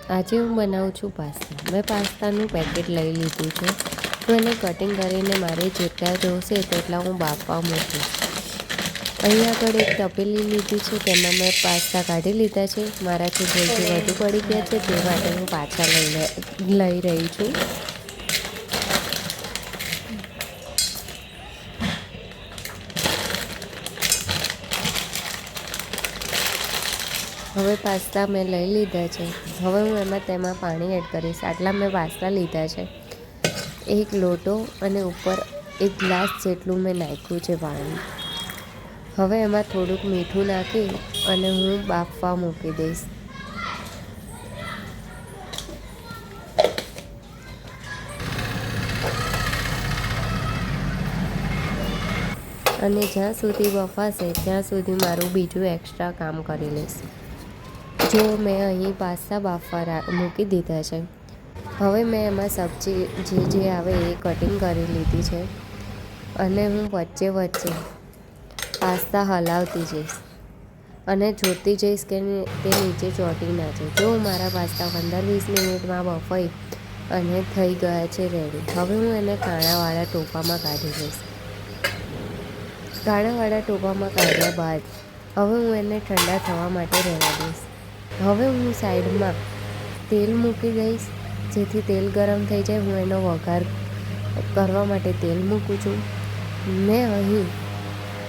આજે હું બનાવું છું પાસ્તા. મેં પાસ્તાનું પેકેટ લઈ લીધું છે, તો એને કટિંગ કરીને મારે જેટલા જોશે તેટલા હું બાફવા મૂકીશ. અહીંયા આગળ એક તપેલી લીધી છે, તેમાં મેં પાસ્તા કાઢી લીધા છે. મારાથી ભૂલથી વધુ પડી ગયા છે, તે માટે હું પાછા લઈ રહી છું. હવે પાસ્તા મેં લઈ લીધા છે. હવે હું તેમાં પાણી એડ કરીશ. આટલા મેં પાસ્તા લીધા છે, એક લોટો અને ઉપર એક ગ્લાસ જેટલું મેં નાખ્યું છે પાણી. હવે એમાં થોડુંક મીઠું નાખી અને હું બાફવા મૂકી દઈશ. અને જ્યાં સુધી બફાશે ત્યાં સુધી મારું બીજું એક્સ્ટ્રા કામ કરી લઈશ. જો મેં અહીં પાસ્તા બાફવા મૂકી દીધા છે. હવે મેં એમાં સબ્જી જે આવે એ કટિંગ કરી લીધી છે અને હું વચ્ચે વચ્ચે પાસ્તા હલાવતી જઈશ અને જોતી જઈશ કે તે નીચે ચોંટી ના જાય. જો મારા પાસ્તા 15-20 મિનિટમાં બફાઈ અને થઈ ગયા છે રેડી. હવે હું એને કાણાવાળા ટોપામાં કાઢી લઈશ. કાણાવાળા ટોપામાં કાઢ્યા બાદ હવે હું એને ઠંડા થવા માટે રહેવા દઈશ. હવે હું સાઈડમાં તેલ મૂકી દઈશ, જેથી તેલ ગરમ થઈ જાય. હું એનો વઘાર કરવા માટે તેલ મૂકું છું. મેં અહીં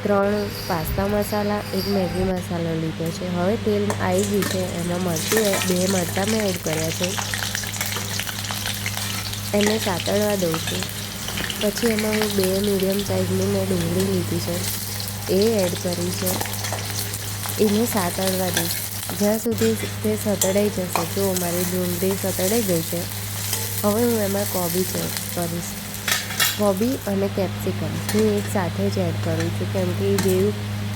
3 પાસ્તા મસાલા, 1 મેગી મસાલો લીધો છે. હવે તેલ આવી ગયું છે, એમાં 2 મરચાં મેં એડ કર્યા છે. એને સાતળવા દઉં છું. પછી એમાં હું 2 મીડિયમ સાઇઝની મેં ડુંગળી લીધી છે, એ એડ કરી છે. એને સાતળવા દઈશ જ્યાં સુધી તે સતળાઈ જશે. જો મારી ડુંગળી સતળાઈ ગઈ છે. હવે હું એમાં કોબી એડ કરીશ. કોબી અને કેપ્સિકમ હું એક સાથે જ એડ કરું છું, કેમ કે એ બેઉ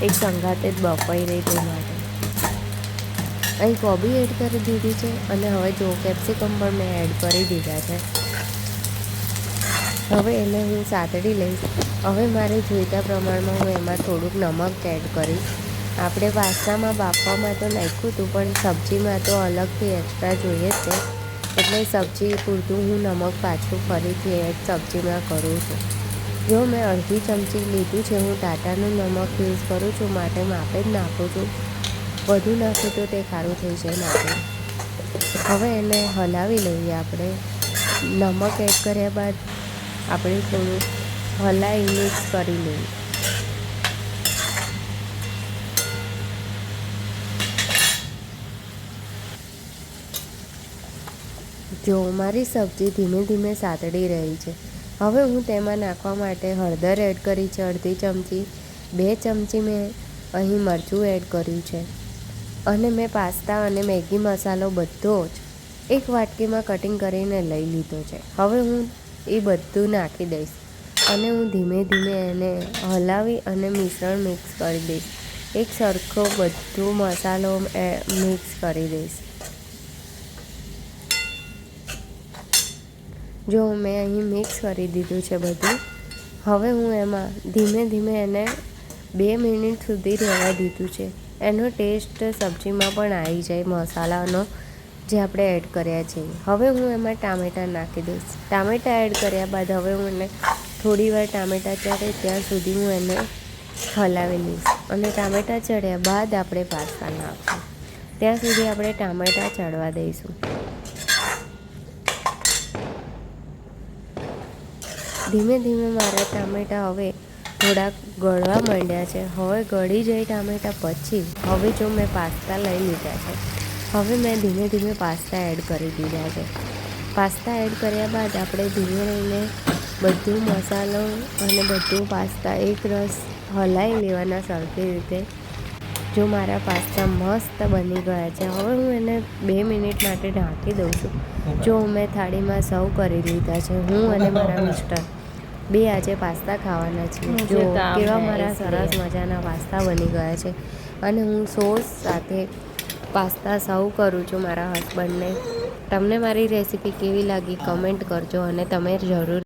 એક સંગાતે જ બફાઈ રહી તે માટે. અહીં કોબી એડ કરી દીધી છે અને હવે જો કેપ્સિકમ પણ મેં એડ કરી દીધા છે. હવે એને હું સાતળી લઈશ. હવે મારે જોઈતા પ્રમાણમાં હું એમાં થોડુંક નમક એડ કરીશ. આપણે પાસ્તામાં બાફવામાં તો નાખ્યું હતું, પણ સબ્જીમાં તો અલગથી એક્સ્ટ્રા જોઈએ જ છે, એટલે સબ્જી પૂરતું હું નમક પાછું ફરીથી એડ સબ્જીમાં કરું છું. જો મેં અડધી ચમચી લીધું છે, હું ટાટાનું નમક યુઝ કરું છું, માટે માપે જ નાખું છું. વધુ નાખું તો તે ખારું થઈ જાય માટે. હવે એને હલાવી લઈએ આપણે. નમક એડ કર્યા બાદ આપણે થોડું હલાવી મિક્સ કરી લઈએ. જો મારી સબ્જી ધીમે ધીમે સાતળી રહી છે. હવે હું તેમાં નાખવા માટે હળદર એડ કરી છે અડધી ચમચી. 2 ચમચી મેં અહીં મરચું એડ કર્યું છે અને મેં પાસ્તા અને મેગી મસાલો બધો જ એક વાટકીમાં કટિંગ કરીને લઈ લીધો છે. હવે હું એ બધું નાખી દઈશ અને હું ધીમે ધીમે એને હલાવી અને મિશ્રણ મિક્સ કરી દઈશ. એક સરખો બધો મસાલો મિક્સ કરી દઈશ. જો મેં અહીં મિક્સ કરી દીધું છે બધું. હવે હું એમાં ધીમે ધીમે એને 2 મિનિટ સુધી રહેવા દીધું છે. એનો ટેસ્ટ સબ્જીમાં પણ આવી જાય મસાલાનો જે આપણે એડ કર્યા છે. હવે હું એમાં ટામેટાં નાખી દઈશ. ટામેટાં એડ કર્યા બાદ હવે હું એને થોડી વાર ટામેટાં ચડે ત્યાં સુધી હું એને હલાવી લઈશ અને ટામેટાં ચડ્યા બાદ આપણે પાસ્તા નાખીશું. ત્યાં સુધી આપણે ટામેટાં ચડવા દઈશું. ધીમે ધીમે મારા ટામેટાં હવે થોડાક ગળવા માંડ્યા છે. હવે ગળી જાય ટામેટાં પછી હવે જો મેં પાસ્તા લઈ લીધા છે. હવે મેં ધીમે ધીમે પાસ્તા એડ કરી દીધા છે. પાસ્તા એડ કર્યા બાદ આપણે ધીમે રહીને બધું મસાલો અને બધું પાસ્તા એક રસ હલાવી લેવાના સરખી રીતે. જો મારા પાસ્તા મસ્ત બની ગયા છે. હવે હું એને 2 મિનિટ માટે ઢાંકી દઉં છું. જો મેં થાળીમાં સર્વ કરી લીધા છે. હું અને મારા મિસ્ટર 2 આજે પાસ્તા ખાવાના છીએ. જો કેવા મારા સરસ મજાના પાસ્તા બની ગયા છે અને હું સોસ સાથે પાસ્તા સર્વ કરું છું મારા હસબન્ડને. તમને મારી રેસીપી કેવી લાગી કમેન્ટ કરજો અને તમે જરૂર